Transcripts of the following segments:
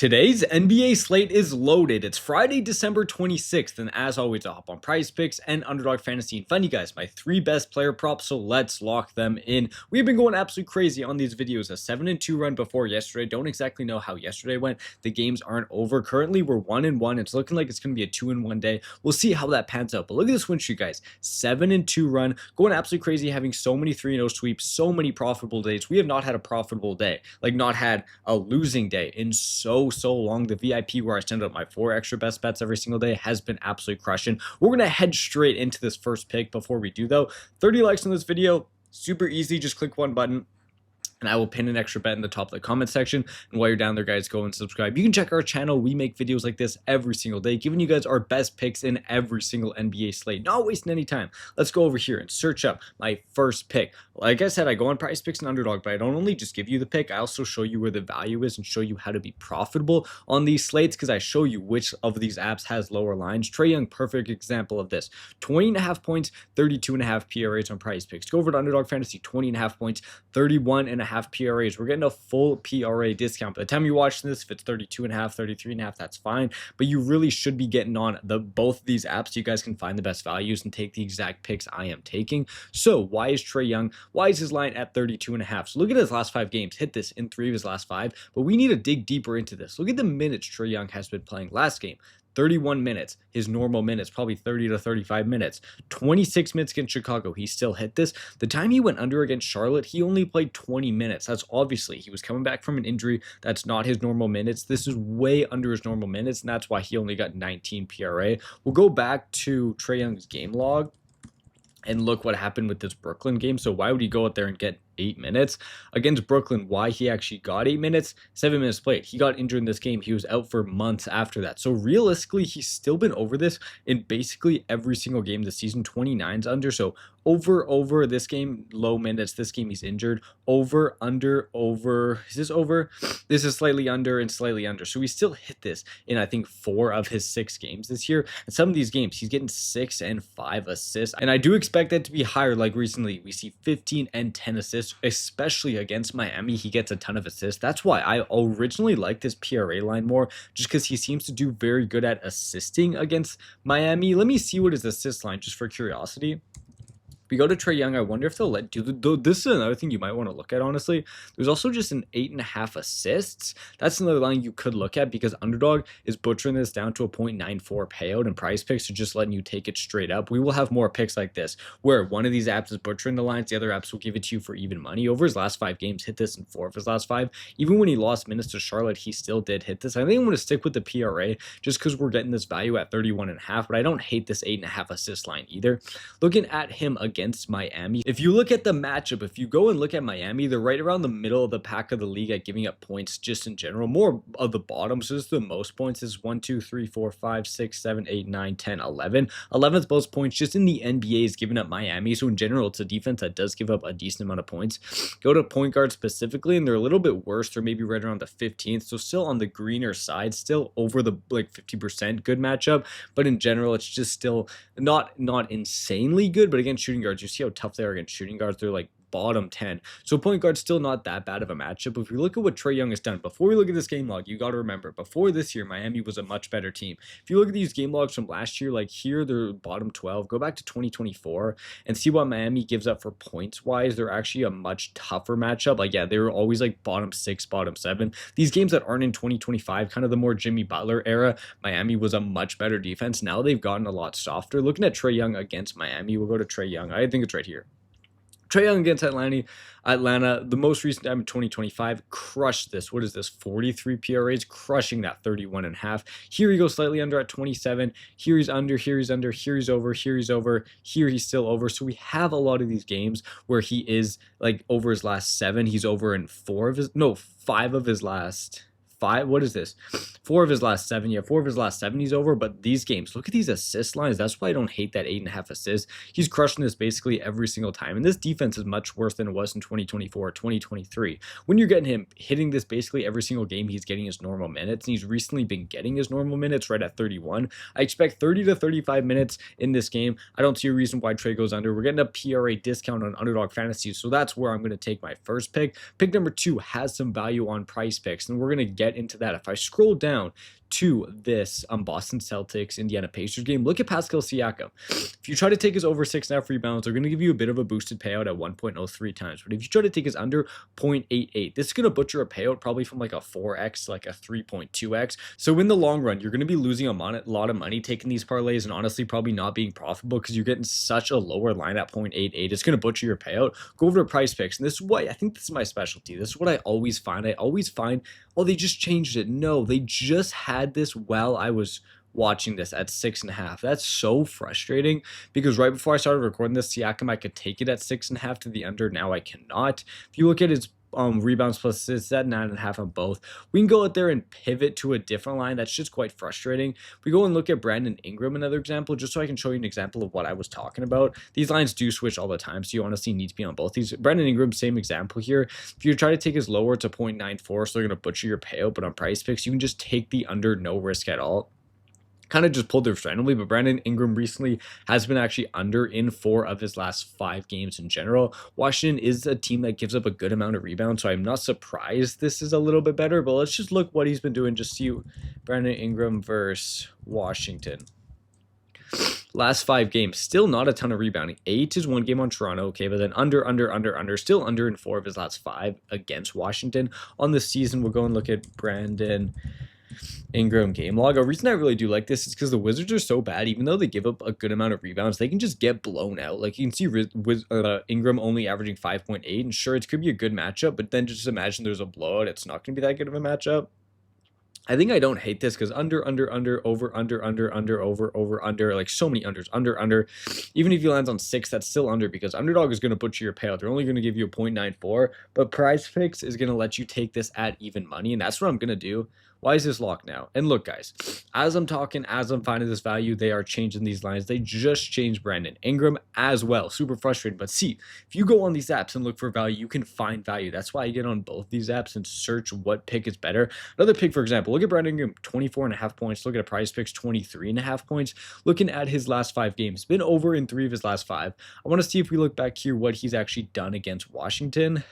Today's NBA slate is loaded. It's Friday, December 26th, and as always, I'll hop on PrizePicks and Underdog Fantasy and find you guys my three best player props, so let's lock them in. We've been going absolutely crazy on these videos. A 7-2 run before yesterday. Don't exactly know how yesterday went. The games aren't over. Currently, we're 1-1. It's looking like it's going to be a 2-1 day. We'll see how that pans out. But look at this win streak, guys. 7-2 run. Going absolutely crazy, having so many 3-0 sweeps, so many profitable days. We have not had a profitable day, like not had a losing day in so long. The VIP where I send out my 4 extra best bets every single day has been absolutely crushing. We're going to head straight into this first pick. Before we do though, 30 likes on this video, super easy. Just click one button and I will pin an extra bet in the top of the comment section. And while you're down there, guys, go and subscribe. You can check our channel. We make videos like this every single day, giving you guys our best picks in every single NBA slate. Not wasting any time. Let's go over here and search up my first pick. Like I said, I go on PrizePicks and Underdog, but I don't only just give you the pick. I also show you where the value is and show you how to be profitable on these slates, because I show you which of these apps has lower lines. Trae Young, perfect example of this. 20.5 points, 32.5 PRAs on PrizePicks. Go over to Underdog Fantasy, 20.5 points, 31.5 PRAs. We're getting a full PRA discount. By the time you watch this, if it's 32.5, 33.5, that's fine. But you really should be getting on both of these apps so you guys can find the best values and take the exact picks I am taking. So why is Trae Young? Why is his line at 32.5? So look at his last 5 games. Hit this in 3 of his last 5. But we need to dig deeper into this. Look at the minutes Trae Young has been playing. Last game, 31 minutes. His normal minutes, probably 30 to 35 minutes. 26 minutes against Chicago. He still hit this. The time he went under against Charlotte, he only played 20 minutes. That's obviously, he was coming back from an injury. That's not his normal minutes. This is way under his normal minutes, and that's why he only got 19 PRA. We'll go back to Trae Young's game log and look what happened with this Brooklyn game. So why would he go out there and get 8 minutes against Brooklyn? Why he actually got 8 minutes? 7 minutes played. He got injured in this game. He was out for months after that. So realistically, he's still been over this in basically every single game this season. 29's under. So over this game, low minutes. This game he's injured. Over, under, over. Is this over? This is slightly under and slightly under. So we still hit this in, I think, 4 of his 6 games this year. And some of these games, he's getting 6 and 5 assists. And I do expect that to be higher. Like recently, we see 15 and 10 assists, especially against Miami. He gets a ton of assists. That's why I originally liked this PRA line more, just because he seems to do very good at assisting against Miami. Let me see what his assist line, just for curiosity. We go to Trae Young. I wonder if they'll let do this is another thing you might want to look at, honestly. There's also just an 8.5 assists. That's another line you could look at, because Underdog is butchering this down to a 0.94 payout, and PrizePicks are just letting you take it straight up. We will have more picks like this where one of these apps is butchering the lines, the other apps will give it to you for even money. Over his last 5 games, hit this in 4 of his last 5. Even when he lost minutes to Charlotte, he still did hit this. I think I'm going to stick with the PRA just because we're getting this value at 31.5, but I don't hate this 8.5 assist line either. Looking at him against Miami, if you look at the matchup, if you go and look at Miami, they're right around the middle of the pack of the league at giving up points just in general. More of the bottom, so this is the most points. This is 1, 2, 3, 4, 5, 6, 7, 8, 9, 10, 11. 11th most points just in the NBA is giving up Miami. So in general, it's a defense that does give up a decent amount of points. Go to point guard specifically, and they're a little bit worse. They're maybe right around the 15th, so still on the greener side, still over the like 50% good matchup. But in general, it's just still not insanely good. But against shooting guards, you see how tough they are against shooting guards. They're like bottom 10. So point guard's still not that bad of a matchup. If we look at what Trae Young has done, before we look at this game log, you got to remember, before this year, Miami was a much better team. If you look at these game logs from last year, like here, they're bottom 12. Go back to 2024 and see what Miami gives up for points wise. They're actually a much tougher matchup. Like, yeah, they were always like bottom 6, bottom 7. These games that aren't in 2025, kind of the more Jimmy Butler era, Miami was a much better defense. Now they've gotten a lot softer. Looking at Trae Young against Miami, we'll go to Trae Young. I think it's right here. Trae Young against Atlanta, the most recent time in 2025, crushed this. What is this? 43 PRAs, crushing that 31.5. Here he goes slightly under at 27. Here he's under, here he's under, here he's over, here he's over, here he's still over. So we have a lot of these games where he is like over his last 7. He's over in 5 of his last 5. What is this? 4 of his last 7. Yeah, 4 of his last 7 he's over. But these games, look at these assist lines. That's why I don't hate that 8.5 assists. He's crushing this basically every single time. And this defense is much worse than it was in 2024, 2023. When you're getting him hitting this basically every single game, he's getting his normal minutes. And he's recently been getting his normal minutes right at 31. I expect 30 to 35 minutes in this game. I don't see a reason why Trae goes under. We're getting a PRA discount on Underdog Fantasy. So that's where I'm going to take my first pick. Pick number 2 has some value on PrizePicks. And we're going to get get into that. If I scroll down to this Boston Celtics Indiana Pacers game, look at Pascal Siakam. If you try to take his over 6.5 rebounds, they're going to give you a bit of a boosted payout at 1.03 times. But if you try to take his under 0.88, this is going to butcher a payout probably from like a 4x to like a 3.2x. So in the long run, you're going to be losing a lot of money taking these parlays and honestly probably not being profitable because you're getting such a lower line at 0.88. It's going to butcher your payout. Go over to PrizePicks, and this is what I think this is my specialty. This is what I always find. Oh, they just changed it. No, they just had this while I was watching this at 6.5. That's so frustrating because right before I started recording this, Siakam, I could take it at 6.5 to the under. Now I cannot. If you look at his rebounds plus assists at 9.5 on both, we can go out there and pivot to a different line. That's just quite frustrating. We go and look at Brandon Ingram, another example, just so I can show you an example of what I was talking about. These lines do switch all the time, so you honestly need to be on both these. Brandon Ingram, same example here. If you try to take his lower to 0.94, so they're going to butcher your payout, but on PrizePicks, you can just take the under, no risk at all. Kind of just pulled this randomly, but Brandon Ingram recently has been actually under in 4 of his last 5 games in general. Washington is a team that gives up a good amount of rebounds, so I'm not surprised this is a little bit better, but let's just look what he's been doing. Just see Brandon Ingram versus Washington. Last 5 games, still not a ton of rebounding. 8 is 1 game on Toronto, okay, but then under, still under in 4 of his last 5 against Washington. On the season, we'll go and look at Brandon Ingram game log. A reason I really do like this is because the Wizards are so bad. Even though they give up a good amount of rebounds, they can just get blown out. Like you can see Ingram only averaging 5.8, and sure, it could be a good matchup, but then just imagine there's a blowout. It's not going to be that good of a matchup. I think I don't hate this because under, over, under, like so many unders, under. Even if you land on 6, that's still under because Underdog is going to butcher your payout. They're only going to give you a 0.94, but PrizePicks is going to let you take this at even money, and that's what I'm going to do. Why is this locked now? And look, guys, as I'm talking, as I'm finding this value, they are changing these lines. They just changed Brandon Ingram as well. Super frustrating. But see, if you go on these apps and look for value, you can find value. That's why I get on both these apps and search what pick is better. Another pick, for example, look at Brandon Ingram, 24.5 points. Look at PrizePicks, 23.5 points. Looking at his last 5 games, been over in 3 of his last 5. I want to see if we look back here what he's actually done against Washington.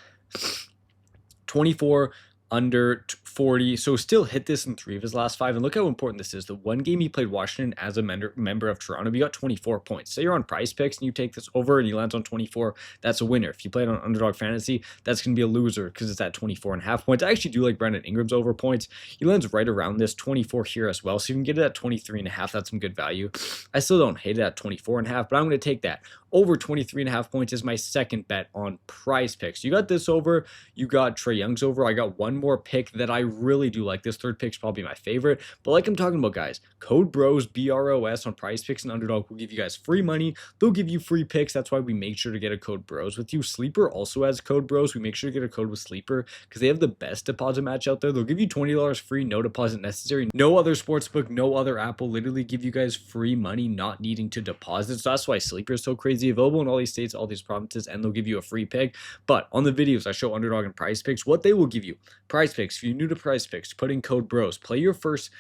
24, under 40, so still hit this in 3 of his last 5. And look how important this is. The one game he played Washington as a member of Toronto, he got 24 points. Say you're on PrizePicks and you take this over and he lands on 24, that's a winner. If you play it on Underdog Fantasy, that's going to be a loser because it's at 24.5 points. I actually do like Brandon Ingram's over points. He lands right around this 24 here as well, so you can get it at 23.5. That's some good value. I still don't hate it at 24.5, but I'm going to take that. Over 23.5 points is my second bet on PrizePicks. You got this over, you got Trae Young's over. I got one more pick that I really do like. This third pick's probably my favorite, but like I'm talking about, guys, code BROS, BROS on PrizePicks and Underdog will give you guys free money. They'll give you free picks. That's why we make sure to get a code BROS with you. Sleeper also has code BROS. We make sure to get a code with Sleeper because they have the best deposit match out there. They'll give you $20 free, no deposit necessary. No other sportsbook, no other app will literally give you guys free money, not needing to deposit. So that's why Sleeper is so crazy. Available in all these states, all these provinces, and they'll give you a free pick. But on the videos, I show Underdog and PrizePicks what they will give you. PrizePicks, if you're new to PrizePicks, put in code BROS. Play your first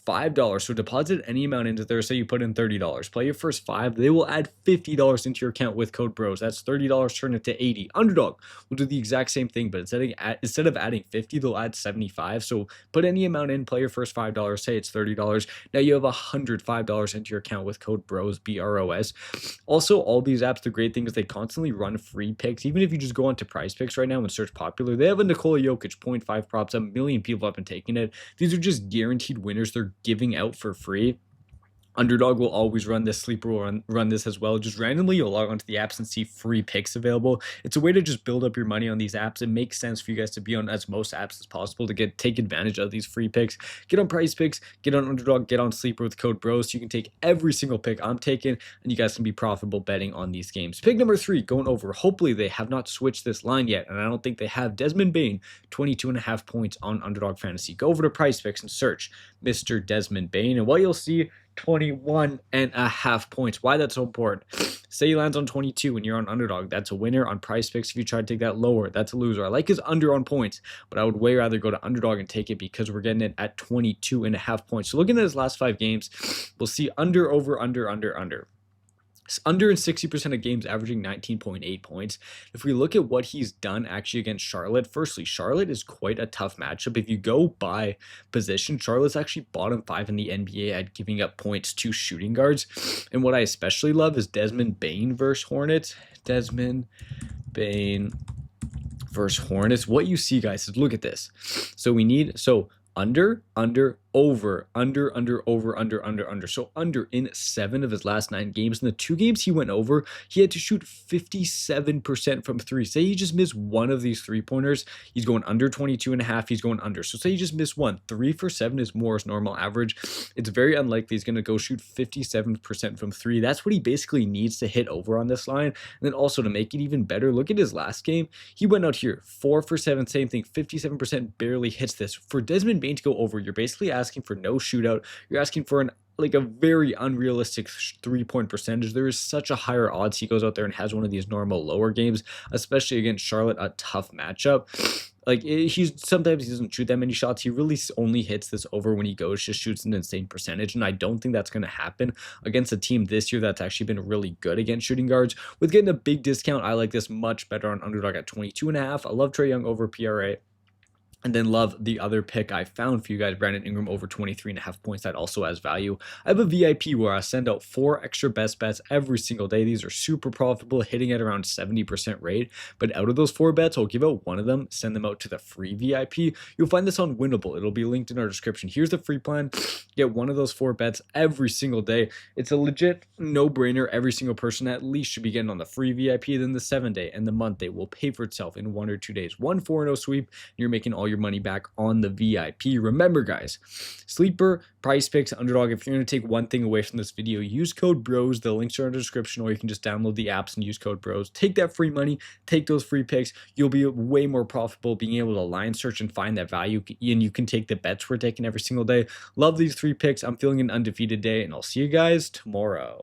$5. So deposit any amount into there. Say you put in $30. Play your first 5. They will add $50 into your account with code BROS. That's $30 turned into $80. Underdog will do the exact same thing, but instead of adding 50, they'll add 75. So put any amount in, play your first $5. Say it's $30. Now you have $105 into your account with code BROS, BROS. Also, all these apps, the great thing is they constantly run free picks. Even if you just go onto PrizePicks right now and search popular, they have a Nikola Jokic 0.5 props. A million people have been taking it. These are just guaranteed winners. They're giving out for free. Underdog will always run this. Sleeper will run this as well. Just randomly, you'll log onto the apps and see free picks available. It's a way to just build up your money on these apps. It makes sense for you guys to be on as most apps as possible to take advantage of these free picks. Get on PrizePicks, get on Underdog, get on Sleeper with code BROS. You can take every single pick I'm taking, and you guys can be profitable betting on these games. Pick number 3, going over. Hopefully, they have not switched this line yet, and I don't think they have. Desmond Bane, 22.5 points on Underdog Fantasy. Go over to PrizePicks and search Mr. Desmond Bane, and what you'll see, 21.5 points. Why that's so important? Say he lands on 22 and you're on Underdog, that's a winner. On PrizePicks, if you try to take that lower, that's a loser. I like his under on points, but I would way rather go to Underdog and take it because we're getting it at 22.5 points. So looking at his last 5 games, we'll see under, over, under. Under in 60% of games, averaging 19.8 points. If we look at what he's done actually against Charlotte, firstly, Charlotte is quite a tough matchup. If you go by position, Charlotte's actually bottom 5 in the NBA at giving up points to shooting guards. And what I especially love is Desmond Bane versus Hornets. Desmond Bane versus Hornets. What you see, guys, is look at this. So we need, under, over, under. So under in 7 of his last 9 games. In the 2 games he went over, he had to shoot 57% from 3. Say he just missed one of these 3-pointers, he's going under 22.5, he's going under. So say you just miss one, 3 for 7 is more his normal average. It's very unlikely he's going to go shoot 57% from 3. That's what he basically needs to hit over on this line. And then also to make it even better, look at his last game. He went out here, 4 for 7, same thing, 57% barely hits this. For Desmond Bane to go over, you're basically asking for no shootout. You're asking for a very unrealistic 3-point percentage. There is such a higher odds he goes out there and has one of these normal lower games, especially against Charlotte, a tough matchup. Sometimes he doesn't shoot that many shots. He really only hits this over when he goes, just shoots an insane percentage. And I don't think that's going to happen against a team this year that's actually been really good against shooting guards. With getting a big discount, I like this much better on underdog at 22.5. I love Trae Young over PRA. And then love the other pick I found for you guys, Brandon Ingram over 23.5 points. That also has value. I have a VIP where I send out 4 extra best bets every single day. These are super profitable, hitting at around 70% rate. But out of those 4 bets, I'll give out one of them, send them out to the free VIP. You'll find this on Winible. It'll be linked in our description. Here's the free plan. Get one of those 4 bets every single day. It's a legit no-brainer. Every single person at least should be getting on the free VIP. Then the 7-day and the month day will pay for itself in 1 or 2 days. 1 4-0 sweep, and you're making all your money back on the VIP. Remember, guys, sleeper, PrizePicks, underdog. If you're going to take one thing away from this video, use code BROS. The links are in the description, or you can just download the apps and use code BROS. Take that free money, take those free picks. You'll be way more profitable being able to line search and find that value, and you can take the bets we're taking every single day. Love these 3 picks. I'm feeling an undefeated day, and I'll see you guys tomorrow.